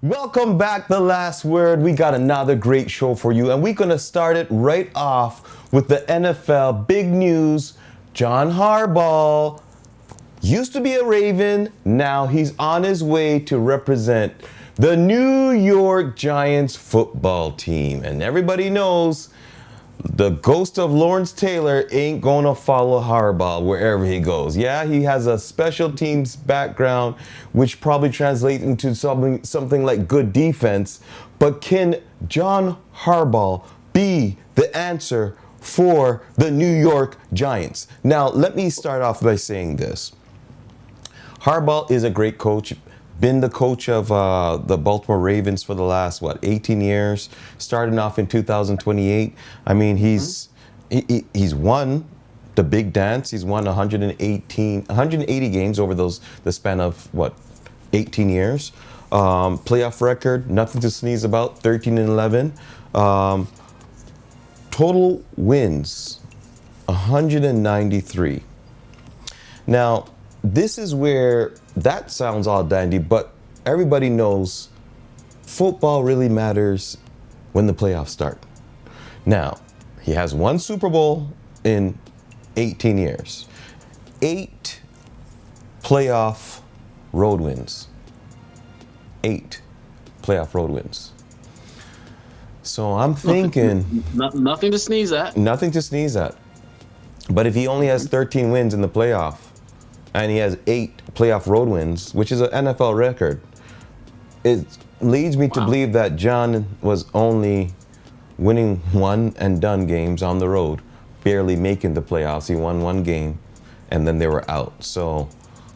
Welcome back, The Last Word. We got another great show for you, and we're going to start it right off with the NFL. Big news, John Harbaugh used to be a Raven. Now he's on his way to represent the New York Giants football team. And everybody knows the ghost of Lawrence Taylor ain't going to follow Harbaugh wherever he goes. Yeah, he has a special teams background, which probably translates into something like good defense. But can John Harbaugh be the answer for the New York Giants? Now, let me start off by saying this. Harbaugh is a great coach. Been the coach of the Baltimore Ravens for the last, 18 years, starting off in 2028. I mean, he's won the big dance. He's won 180 games over the span of, 18 years. Playoff record, nothing to sneeze about, 13-11. Total wins, 193. Now, this is where that sounds all dandy, but everybody knows football really matters when the playoffs start. Now, he has one Super Bowl in 18 years, 8 playoff road wins. 8 playoff road wins. So I'm thinking... Nothing to sneeze at. Nothing to sneeze at. But if he only has 13 wins in the playoff, and he has 8 playoff road wins, which is an NFL record, it leads me to believe that John was only winning one and done games on the road, barely making the playoffs. He won one game, and then they were out. So,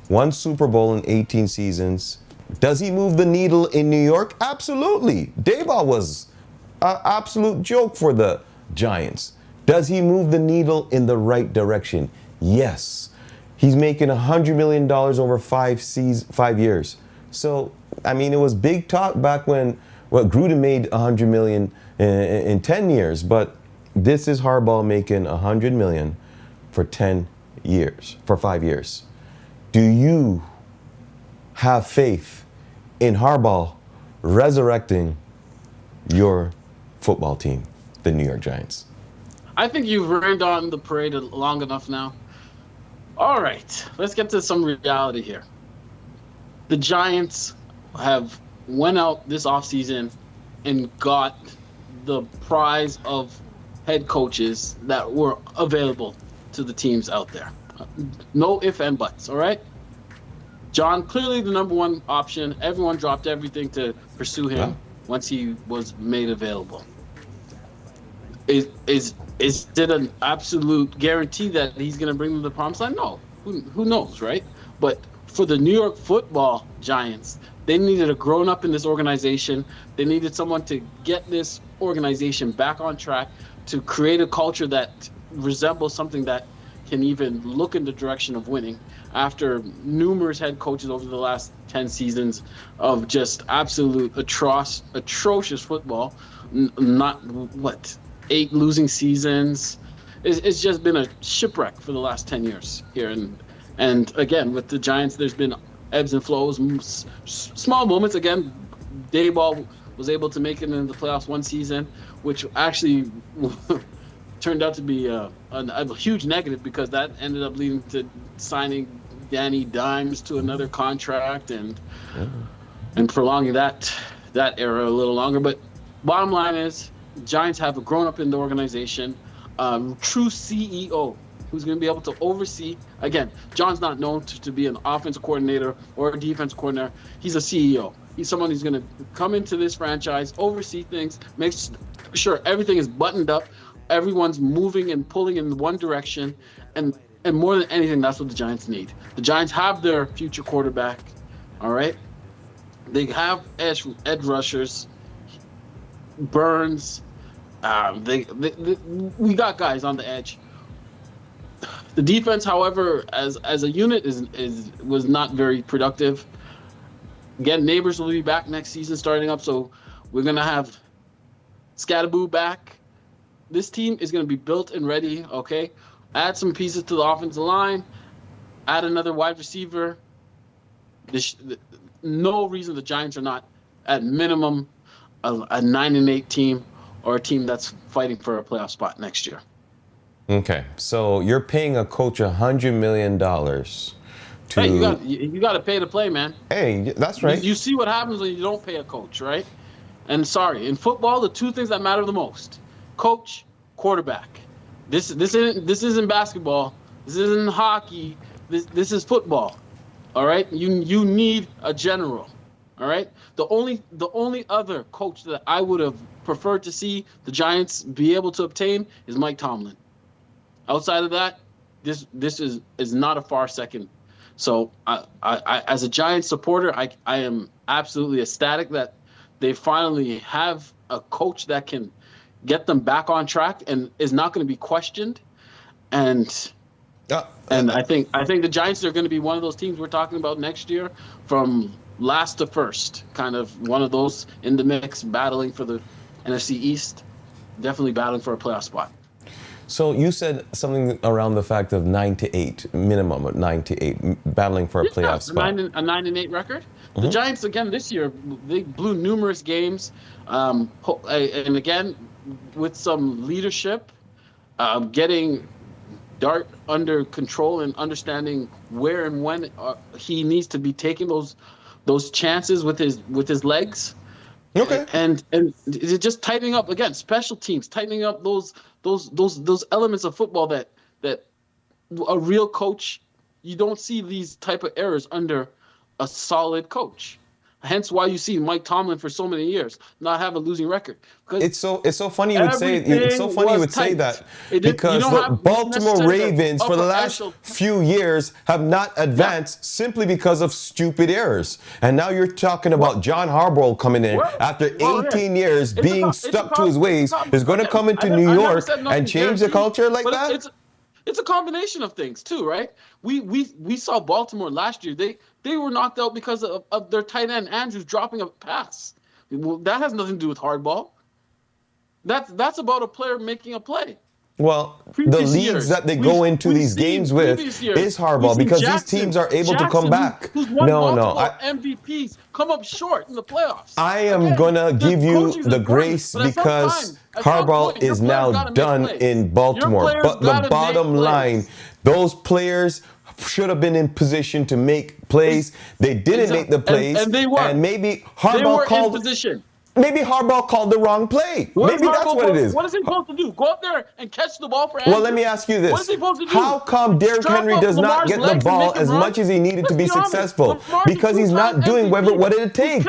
one Super Bowl in 18 seasons. Does he move the needle in New York? Absolutely. Daboll was an absolute joke for the Giants. Does he move the needle in the right direction? Yes. He's making $100 million over 5 years. So, I mean, it was big talk back when Gruden made $100 million in 10 years. But this is Harbaugh making $100 million for 10 years, for 5 years. Do you have faith in Harbaugh resurrecting your football team, the New York Giants? I think you've rained on the parade long enough now. All right, let's get to some reality here. The Giants have went out this offseason and got the prize of head coaches that were available to the teams out there. No ifs and buts, all right? John, clearly the number one option. Everyone dropped everything to pursue him once he was made available. Is it an absolute guarantee that he's going to bring them to the promised land? No. Who knows, right? But for the New York football Giants, they needed a grown-up in this organization. They needed someone to get this organization back on track, to create a culture that resembles something that can even look in the direction of winning after numerous head coaches over the last 10 seasons of just absolute atrocious football. Not, 8 losing seasons. It's just been a shipwreck for the last 10 years here. And again, with the Giants, there's been ebbs and flows, small moments. Again, Daboll was able to make it into the playoffs one season, which actually turned out to be a huge negative because that ended up leading to signing Danny Dimes to another contract and prolonging that era a little longer. But bottom line is, Giants have a grown-up in the organization, true CEO who's going to be able to oversee. Again, John's not known to be an offensive coordinator or a defense coordinator. He's a CEO. He's someone who's going to come into this franchise, oversee things, make sure everything is buttoned up, everyone's moving and pulling in one direction, and more than anything, that's what the Giants need. The Giants have their future quarterback, all right? They have edge rushers, Burns. We got guys on the edge. The defense, however, as a unit, was not very productive. Again, Neighbors will be back next season starting up, so we're gonna have Scatterboo back. This team is gonna be built and ready. Okay, add some pieces to the offensive line, add another wide receiver. No reason the Giants are not at minimum a 9-8 team, or a team that's fighting for a playoff spot next year. Okay, so you're paying a coach $100 million to. Hey, you got to pay to play, man. Hey, that's right. You see what happens when you don't pay a coach, right? And sorry, in football, the two things that matter the most: coach, quarterback. This isn't basketball. This isn't hockey. This is football. All right, you need a general. All right, the only other coach that I would have preferred to see the Giants be able to obtain is Mike Tomlin. Outside of that, this is not a far second. So I as a Giants supporter, I am absolutely ecstatic that they finally have a coach that can get them back on track and is not going to be questioned. And I think the Giants are going to be one of those teams we're talking about next year, from last to first, kind of one of those in the mix, battling for the NFC East, definitely battling for a playoff spot. So you said something around the fact of 9-8, minimum of 9-8, battling for a playoff spot. A 9-8 record. Mm-hmm. The Giants, again, this year, they blew numerous games. And again, with some leadership, getting Dart under control and understanding where and when he needs to be taking those chances with his legs. Okay. And just tightening up, again, special teams, tightening up those elements of football that a real coach, you don't see these type of errors under a solid coach. Hence why you see Mike Tomlin for so many years not have a losing record. It's so funny you would say that, because the Baltimore Ravens for the last few years have not advanced simply because of stupid errors. And now you're talking about John Harbaugh coming in after 18 years being stuck to his ways, is going to come into New York and change the culture like that? It's a combination of things too, right? We saw Baltimore last year. They were knocked out because of their tight end Andrews dropping a pass. Well, that has nothing to do with hardball. That's about a player making a play. Well, the leads that they go into these games with is Harbaugh, because these teams are able to come back. Who's won multiple MVPs come up short in the playoffs. I am going to give you the grace because Harbaugh is now done in Baltimore. But the bottom line, those players should have been in position to make plays. They didn't make the plays. And they were. And maybe Harbaugh called in position. Maybe Harbaugh called the wrong play. Maybe that's what it is. What is he supposed to do? Go out there and catch the ball for Andrews? Well, let me ask you this. What is he supposed to do? How come Derrick Henry does not get the ball as much as he needed to be successful? Because he's not doing what it takes.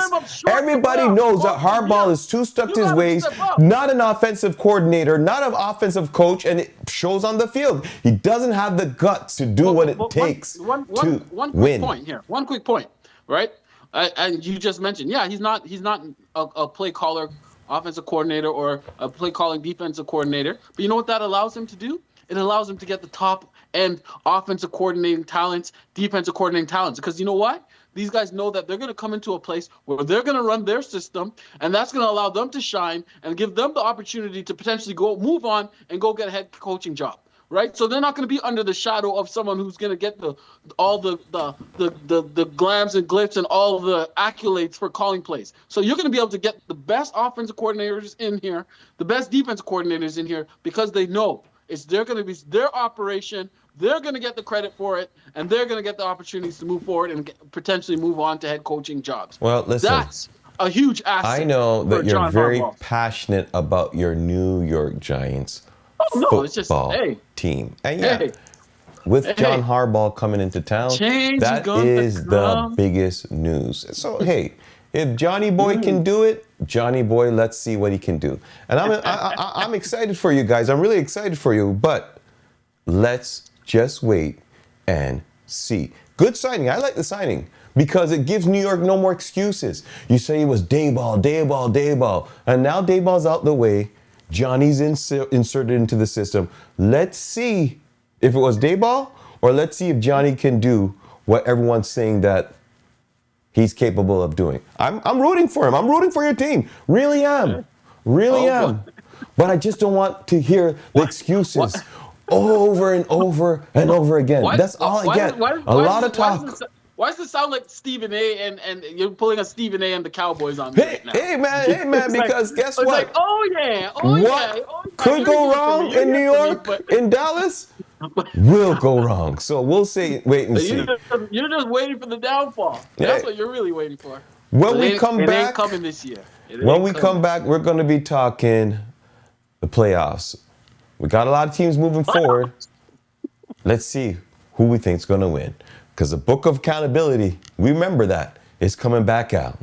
Everybody knows that Harbaugh is too stuck to his ways, not an offensive coordinator, not an offensive coach, and it shows on the field. He doesn't have the guts to do what it takes to win. One quick point here. One quick point, right? And you just mentioned, he's not a play caller, offensive coordinator, or a play calling defensive coordinator. But you know what that allows him to do? It allows him to get the top end offensive coordinating talents, defensive coordinating talents. Because you know what? These guys know that they're going to come into a place where they're going to run their system, and that's going to allow them to shine and give them the opportunity to potentially move on and go get a head coaching job. Right, so they're not going to be under the shadow of someone who's going to get all the glams and glitz and all the accolades for calling plays. So you're going to be able to get the best offensive coordinators in here, the best defensive coordinators in here, because they know they're going to be their operation. They're going to get the credit for it, and they're going to get the opportunities to move forward and potentially move on to head coaching jobs. Well, listen. That's a huge asset. I know that you're John very Harbaugh. Passionate about your New York Giants. No, it's just team. And with John Harbaugh coming into town, that is the biggest news. So hey, if Johnny Boy can do it, Johnny Boy, let's see what he can do. And I'm excited for you guys. I'm really excited for you, but let's just wait and see. Good signing. I like the signing, because it gives New York no more excuses. You say it was Dayball, and now Dayball's out the way. Johnny's inserted into the system. Let's see if it was Dayball, or let's see if Johnny can do what everyone's saying that he's capable of doing. I'm rooting for him. I'm rooting for your team. Really am. Really am. But I just don't want to hear the excuses over and over and over again. That's all I get. A lot of talk. Why does it sound like Stephen A. and you're pulling a Stephen A. and the Cowboys on me right now? Hey man, because guess it's what? like, oh yeah, What could go wrong in New York, in Dallas, will go wrong. So we'll see. Wait and see. You're just waiting for the downfall. Yeah. That's what you're really waiting for. When we come it back, ain't coming this year. When we come back, we're going to be talking the playoffs. We got a lot of teams moving forward. Let's see who we think is going to win. Because the book of accountability, remember that, is coming back out.